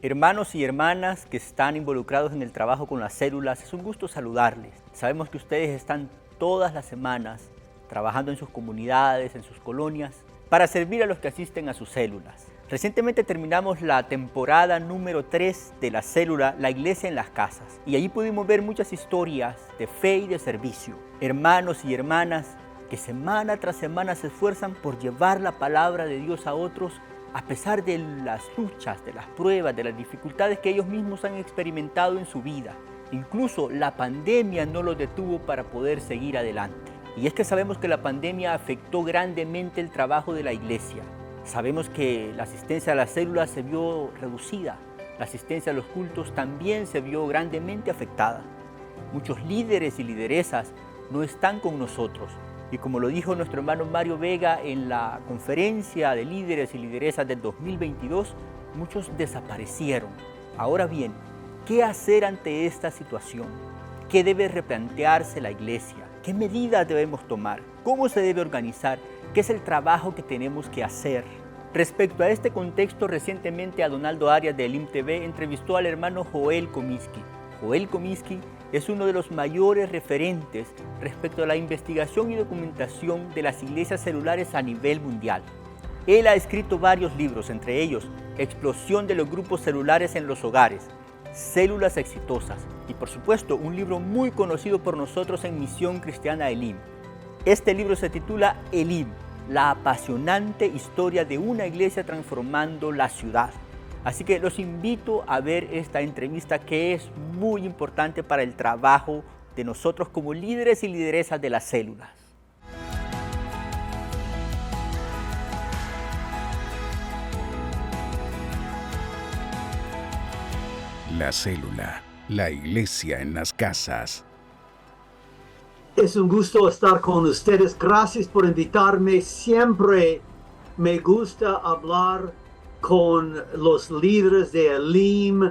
Hermanos y hermanas que están involucrados en el trabajo con las células, es un gusto saludarles. Sabemos que ustedes están todas las semanas trabajando en sus comunidades, en sus colonias, para servir a los que asisten a sus células. Recientemente terminamos la temporada número 3 de la célula La Iglesia en las Casas, y allí pudimos ver muchas historias de fe y de servicio. Hermanos y hermanas que semana tras semana se esfuerzan por llevar la palabra de Dios a otros, a pesar de las luchas, de las pruebas, de las dificultades que ellos mismos han experimentado en su vida. Incluso la pandemia no los detuvo para poder seguir adelante. Y es que sabemos que la pandemia afectó grandemente el trabajo de la iglesia. Sabemos que la asistencia a las células se vio reducida. La asistencia a los cultos también se vio grandemente afectada. Muchos líderes y lideresas no están con nosotros. Y como lo dijo nuestro hermano Mario Vega en la conferencia de líderes y lideresas del 2022, muchos desaparecieron. Ahora bien, ¿qué hacer ante esta situación? ¿Qué debe replantearse la iglesia? ¿Qué medidas debemos tomar? ¿Cómo se debe organizar? ¿Qué es el trabajo que tenemos que hacer? Respecto a este contexto, recientemente a Donaldo Arias de Elim TV entrevistó al hermano Joel Comiskey. Joel Comiskey es uno de los mayores referentes respecto a la investigación y documentación de las iglesias celulares a nivel mundial. Él ha escrito varios libros, entre ellos Explosión de los grupos celulares en los hogares, Células exitosas y por supuesto un libro muy conocido por nosotros en Misión Cristiana Elim. Este libro se titula Elim, la apasionante historia de una iglesia transformando la ciudad. Así que los invito a ver esta entrevista que es muy importante para el trabajo de nosotros como líderes y lideresas de las células. La célula, la iglesia en las casas. Es un gusto estar con ustedes. Gracias por invitarme. Siempre me gusta hablar con los líderes de Elim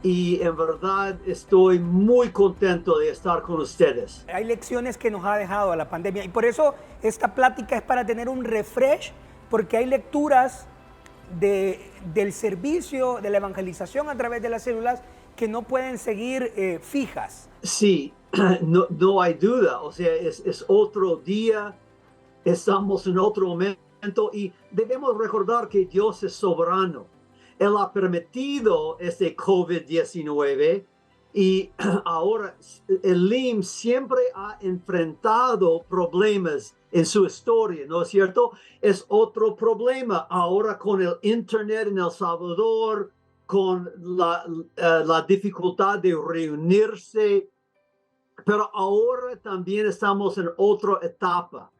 y en verdad estoy muy contento de estar con ustedes. Hay lecciones que nos ha dejado la pandemia y por eso esta plática es para tener un refresh, porque hay lecturas del servicio, de la evangelización a través de las células que no pueden seguir fijas. Sí, no hay duda, o sea, es otro día, estamos en otro momento y debemos recordar que Dios es soberano. Él ha permitido este COVID-19 y ahora Elim siempre ha enfrentado problemas en su historia, ¿no es cierto? Es otro problema ahora con el Internet en El Salvador, con la dificultad de reunirse, pero ahora también estamos en otra etapa.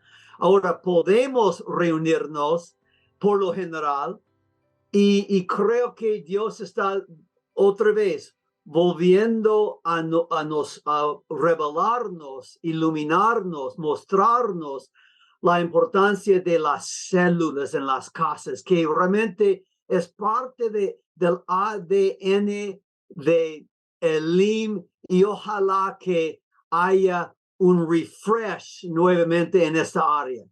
Ahora podemos reunirnos por lo general y creo que Dios está otra vez volviendo a revelarnos, iluminarnos, mostrarnos la importancia de las células en las casas, que realmente es parte del ADN de Elim y ojalá que haya un refresh nuevamente en esta área.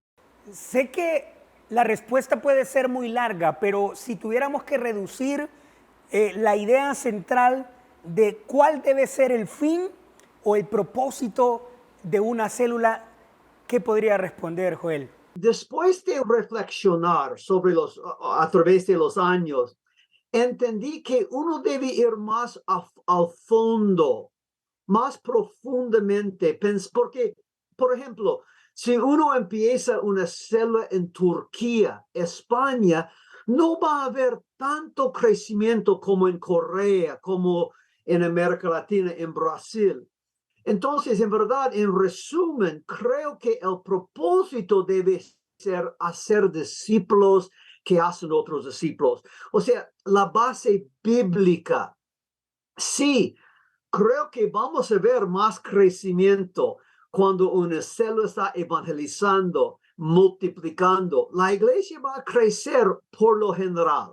Sé que la respuesta puede ser muy larga, pero si tuviéramos que reducir la idea central de cuál debe ser el fin o el propósito de una célula, ¿qué podría responder, Joel? Después de reflexionar a través de los años, entendí que uno debe ir más al fondo, más profundamente, porque, por ejemplo, si uno empieza una célula en Turquía, España, no va a haber tanto crecimiento como en Corea, como en América Latina, en Brasil. Entonces, en verdad, en resumen, creo que el propósito debe ser hacer discípulos que hacen otros discípulos. O sea, la base bíblica. Sí, creo que vamos a ver más crecimiento cuando una célula está evangelizando, multiplicando. La iglesia va a crecer por lo general,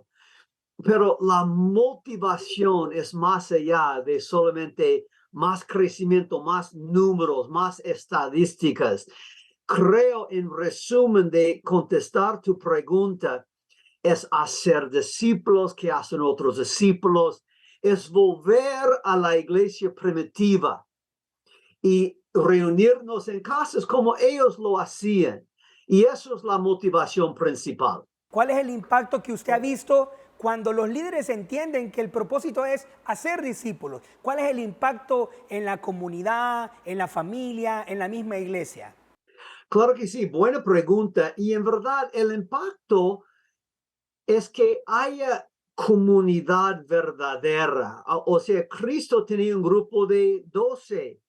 pero la motivación es más allá de solamente más crecimiento, más números, más estadísticas. Creo, en resumen, de contestar tu pregunta, es hacer discípulos que hacen otros discípulos, es volver a la iglesia primitiva y reunirnos en casas como ellos lo hacían. Y eso es la motivación principal. ¿Cuál es el impacto que usted ha visto cuando los líderes entienden que el propósito es hacer discípulos? ¿Cuál es el impacto en la comunidad, en la familia, en la misma iglesia? Claro que sí, buena pregunta. Y en verdad el impacto es que haya comunidad verdadera. O sea, Cristo tenía un grupo de 12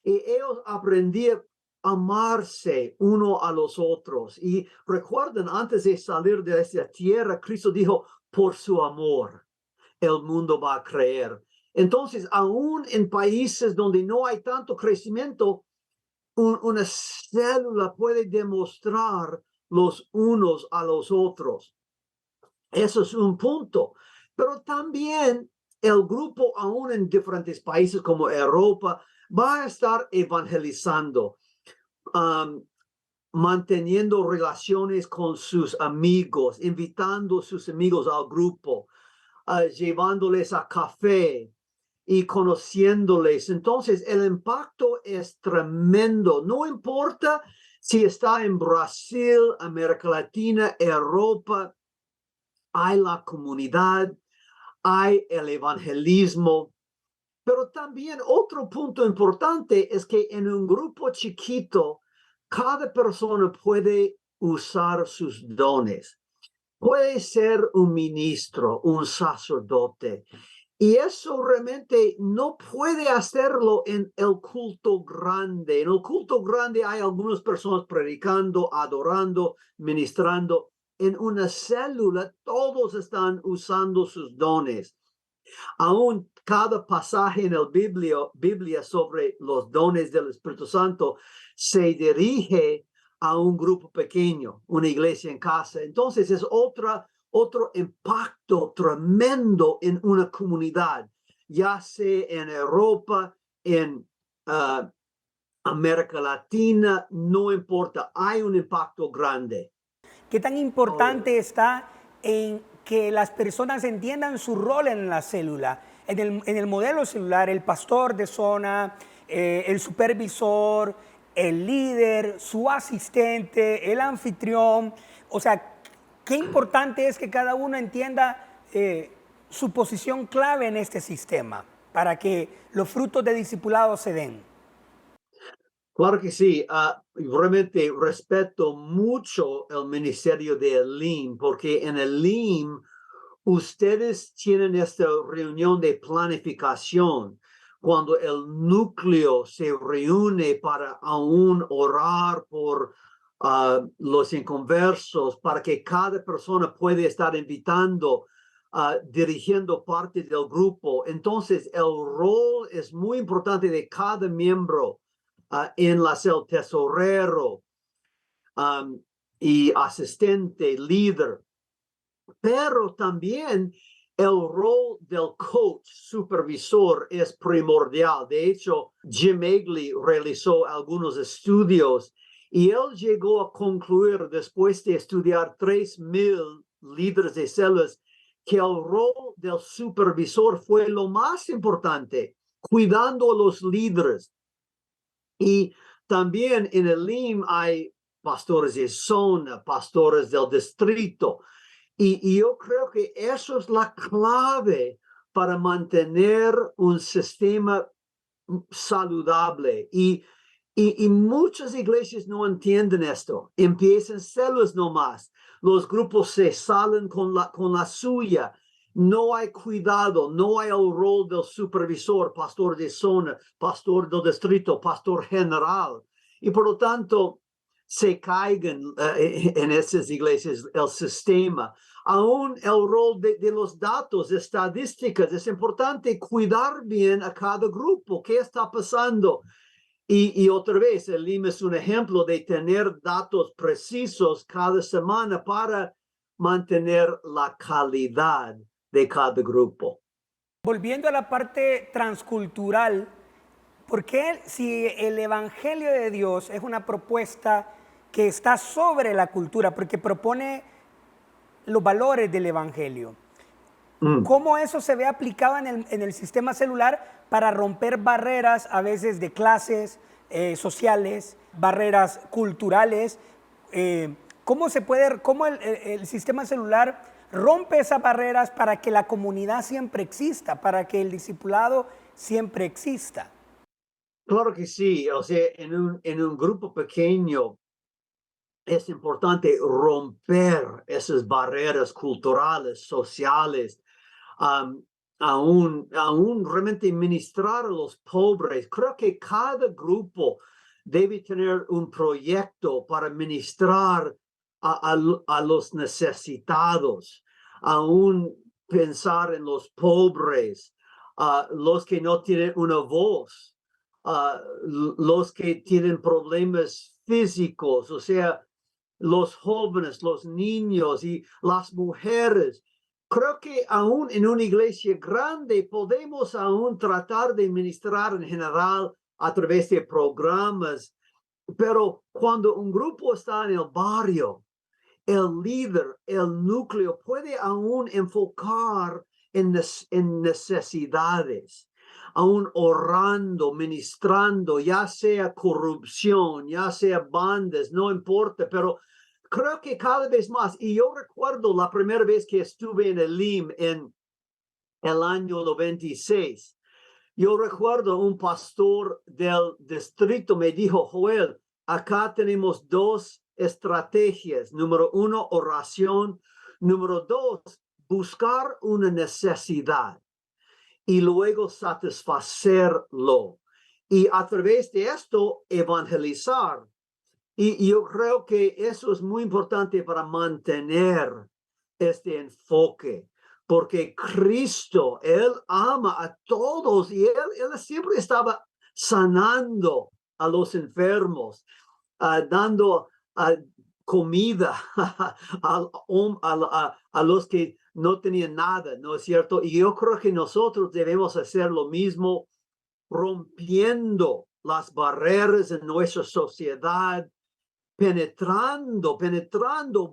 y ellos aprendían a amarse uno a los otros. Y recuerden, antes de salir de esta tierra, Cristo dijo, por su amor, el mundo va a creer. Entonces, aún en países donde no hay tanto crecimiento, una célula puede demostrar los unos a los otros. Eso es un punto. Pero también el grupo, aún en diferentes países como Europa, va a estar evangelizando, manteniendo relaciones con sus amigos, invitando a sus amigos al grupo, llevándoles a café y conociéndoles. Entonces, el impacto es tremendo. No importa si está en Brasil, América Latina, Europa, hay la comunidad, hay el evangelismo. Pero también otro punto importante es que en un grupo chiquito, cada persona puede usar sus dones. Puede ser un ministro, un sacerdote. Y eso realmente no puede hacerlo en el culto grande. En el culto grande hay algunas personas predicando, adorando, ministrando. En una célula todos están usando sus dones. Aún cada pasaje en la Biblia sobre los dones del Espíritu Santo se dirige a un grupo pequeño, una iglesia en casa. Entonces es otro impacto tremendo en una comunidad, ya sea en Europa, en América Latina, no importa, hay un impacto grande. ¿Qué tan importante está en que las personas entiendan su rol en la célula? En el modelo celular, el pastor de zona, el supervisor, el líder, su asistente, el anfitrión. O sea, qué importante es que cada uno entienda su posición clave en este sistema para que los frutos de discipulado se den. Claro que sí, realmente respeto mucho el ministerio de Elim, porque en Elim ustedes tienen esta reunión de planificación, cuando el núcleo se reúne para aún orar por los inconversos, para que cada persona pueda estar invitando, dirigiendo parte del grupo. Entonces, el rol es muy importante de cada miembro. En el tesorero y asistente, líder, pero también el rol del coach, supervisor, es primordial. De hecho, Jim Egley realizó algunos estudios y él llegó a concluir, después de estudiar 3,000 líderes de células, que el rol del supervisor fue lo más importante, cuidando a los líderes. Y también en el LIM hay pastores de zona, pastores del distrito. Y yo creo que eso es la clave para mantener un sistema saludable. Y muchas iglesias no entienden esto. Empiezan células nomás. Los grupos se salen con la suya. No hay cuidado, no hay el rol del supervisor, pastor de zona, pastor del distrito, pastor general. Y por lo tanto, se caigan en esas iglesias el sistema. Aún el rol de los datos, estadísticas, es importante cuidar bien a cada grupo. ¿Qué está pasando? Y otra vez, el LIM es un ejemplo de tener datos precisos cada semana para mantener la calidad de cada grupo. Volviendo a la parte transcultural, ¿por qué si el Evangelio de Dios es una propuesta que está sobre la cultura? Porque propone los valores del Evangelio. ¿Cómo eso se ve aplicado en el sistema celular para romper barreras a veces de clases sociales, barreras culturales? ¿Cómo el sistema celular rompe esas barreras para que la comunidad siempre exista, para que el discipulado siempre exista? Claro que sí, o sea, en un grupo pequeño es importante romper esas barreras culturales, sociales, aún realmente ministrar a los pobres. Creo que cada grupo debe tener un proyecto para ministrar a los necesitados, aún pensar en los pobres, los que no tienen una voz, los que tienen problemas físicos, o sea, los jóvenes, los niños y las mujeres. Creo que aún en una iglesia grande podemos aún tratar de ministrar en general a través de programas, pero cuando un grupo está en el barrio, el líder, el núcleo puede aún enfocar en necesidades, aún orando, ministrando, ya sea corrupción, ya sea bandas, no importa, pero creo que cada vez más, y yo recuerdo la primera vez que estuve en el LIM en el año 96, yo recuerdo un pastor del distrito me dijo, Joel, acá tenemos dos estrategias. Número uno, oración. Número dos, buscar una necesidad y luego satisfacerlo. Y a través de esto, evangelizar. Y yo creo que eso es muy importante para mantener este enfoque, porque Cristo, Él ama a todos y Él siempre estaba sanando a los enfermos, dando comida a los que no tenían nada, ¿no es cierto? Y yo creo que nosotros debemos hacer lo mismo, rompiendo las barreras en nuestra sociedad, penetrando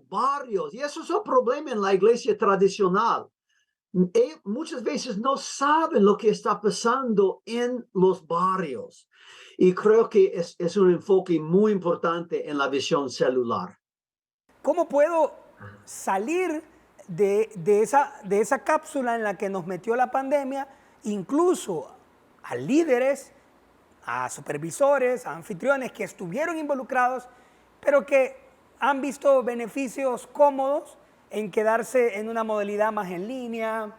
barrios. Y eso es un problema en la iglesia tradicional. Muchas veces no saben lo que está pasando en los barrios. Y creo que es un enfoque muy importante en la visión celular. ¿Cómo puedo salir de esa cápsula en la que nos metió la pandemia, incluso a líderes, a supervisores, a anfitriones que estuvieron involucrados, pero que han visto beneficios cómodos en quedarse en una modalidad más en línea?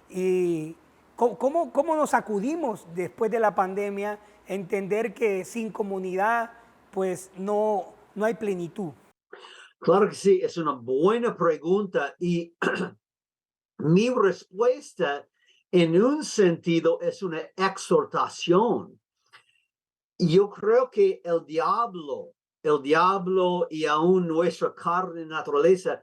¿Y cómo nos acudimos después de la pandemia a entender que sin comunidad pues no hay plenitud? Claro que sí, es una buena pregunta y mi respuesta en un sentido es una exhortación. Yo creo que el diablo y aún nuestra carne naturaleza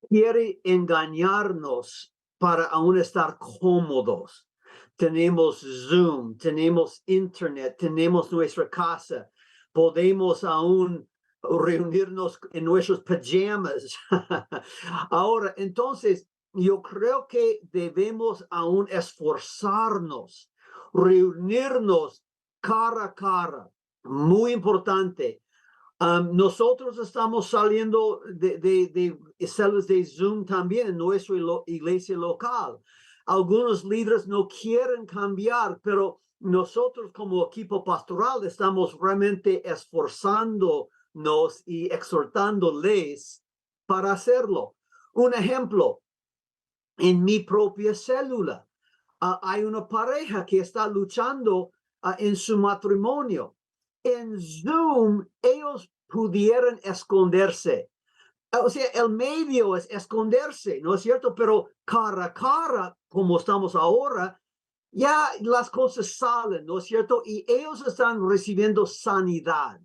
quiere engañarnos para aún estar cómodos. Tenemos Zoom, tenemos Internet, tenemos nuestra casa, podemos aún reunirnos en nuestros pajamas. Ahora, entonces, yo creo que debemos aún esforzarnos, reunirnos cara a cara. Muy importante. Nosotros estamos saliendo de células de Zoom también en nuestra iglesia local. Algunos líderes no quieren cambiar, pero nosotros como equipo pastoral estamos realmente esforzándonos y exhortándoles para hacerlo. Un ejemplo, en mi propia célula, hay una pareja que está luchando en su matrimonio. En Zoom, ellos pudieran esconderse. O sea, el medio es esconderse, ¿no es cierto? Pero cara a cara, como estamos ahora, ya las cosas salen, ¿no es cierto? Y ellos están recibiendo sanidad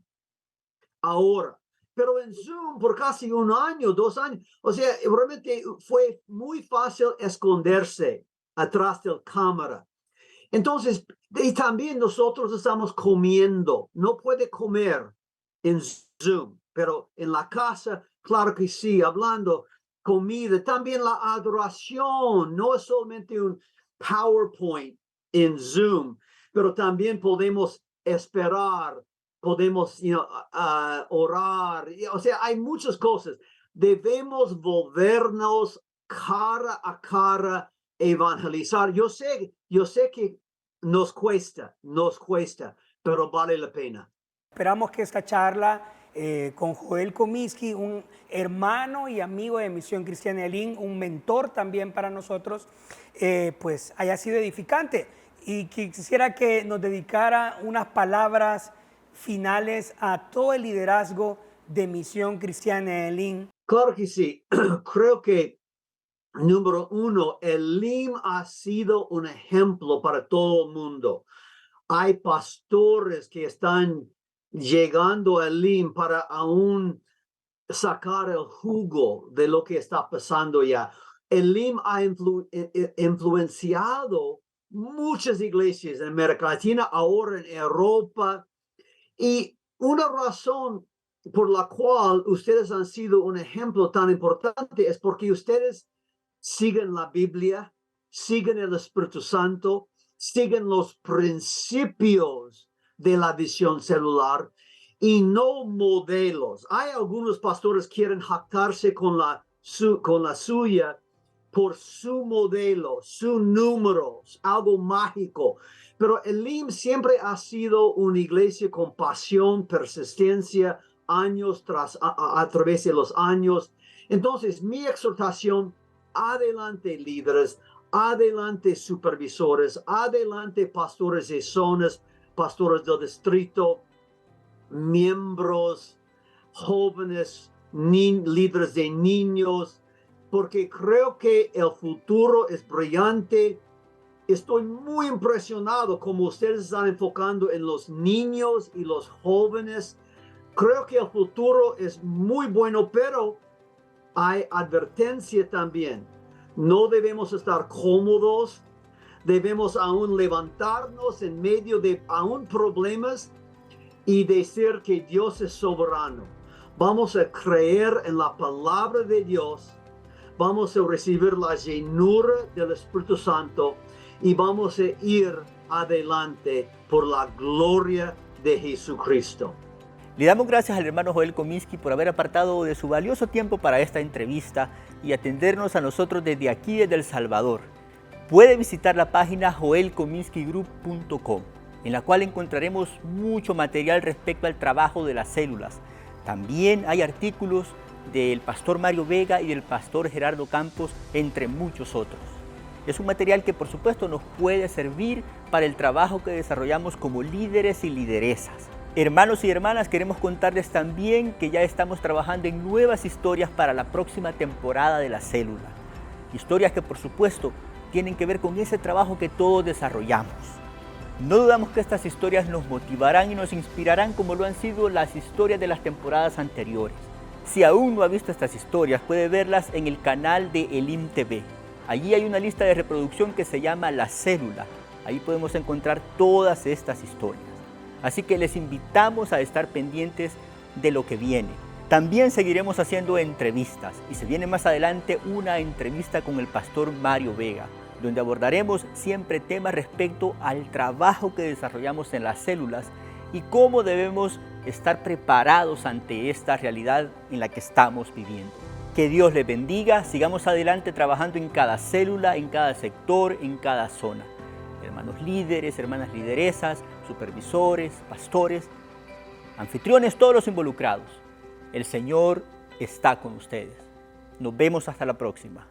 ahora. Pero en Zoom, por casi 1 año, 2 años, o sea, realmente fue muy fácil esconderse atrás de la cámara. Entonces, y también nosotros estamos comiendo. No puede comer en Zoom, pero en la casa, claro que sí, hablando. comida, también la adoración. No es solamente un PowerPoint en Zoom, pero también podemos esperar, podemos orar. O sea, hay muchas cosas. Debemos volvernos cara a cara, evangelizar. Yo sé que nos cuesta, pero vale la pena. Esperamos que esta charla con Joel Comiskey, un hermano y amigo de Misión Cristiana Elín, un mentor también para nosotros, pues haya sido edificante. Y quisiera que nos dedicara unas palabras finales a todo el liderazgo de Misión Cristiana Elín. Claro que sí. Creo que, número uno, el LIM ha sido un ejemplo para todo el mundo. Hay pastores que están llegando al LIM para aún sacar el jugo de lo que está pasando ya. El LIM ha influenciado muchas iglesias en América Latina, ahora en Europa. Y una razón por la cual ustedes han sido un ejemplo tan importante es porque ustedes siguen la Biblia, siguen el Espíritu Santo, siguen los principios de la visión celular y no modelos. Hay algunos pastores que quieren jactarse con la suya por su modelo, su número, algo mágico. Pero el LIM siempre ha sido una iglesia con pasión, persistencia, años a través de los años. Entonces, mi exhortación, adelante líderes, adelante supervisores, adelante pastores de zonas, pastores del distrito, miembros, jóvenes, líderes de niños, porque creo que el futuro es brillante. Estoy muy impresionado como ustedes están enfocando en los niños y los jóvenes. Creo que el futuro es muy bueno, pero hay advertencia también. No debemos estar cómodos. Debemos aún levantarnos en medio de aún problemas y decir que Dios es soberano. Vamos a creer en la palabra de Dios. Vamos a recibir la llenura del Espíritu Santo y vamos a ir adelante por la gloria de Jesucristo. Le damos gracias al hermano Joel Comiskey por haber apartado de su valioso tiempo para esta entrevista y atendernos a nosotros desde aquí, desde El Salvador. Puede visitar la página joelcomiskeygroup.com, en la cual encontraremos mucho material respecto al trabajo de las células. También hay artículos del pastor Mario Vega y del pastor Gerardo Campos, entre muchos otros. Es un material que por supuesto nos puede servir para el trabajo que desarrollamos como líderes y lideresas. Hermanos y hermanas, queremos contarles también que ya estamos trabajando en nuevas historias para la próxima temporada de la célula. Historias que por supuesto tienen que ver con ese trabajo que todos desarrollamos. No dudamos que estas historias nos motivarán y nos inspirarán como lo han sido las historias de las temporadas anteriores. Si aún no ha visto estas historias, puede verlas en el canal de Elim TV. Allí hay una lista de reproducción que se llama La Célula. Ahí podemos encontrar todas estas historias. Así que les invitamos a estar pendientes de lo que viene. También seguiremos haciendo entrevistas y se viene más adelante una entrevista con el pastor Mario Vega, donde abordaremos siempre temas respecto al trabajo que desarrollamos en las células y cómo debemos estar preparados ante esta realidad en la que estamos viviendo. Que Dios les bendiga, sigamos adelante trabajando en cada célula, en cada sector, en cada zona. Hermanos líderes, hermanas lideresas, supervisores, pastores, anfitriones, todos los involucrados. El Señor está con ustedes. Nos vemos hasta la próxima.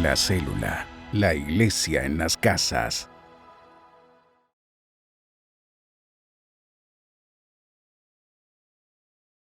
La Célula, la iglesia en las casas.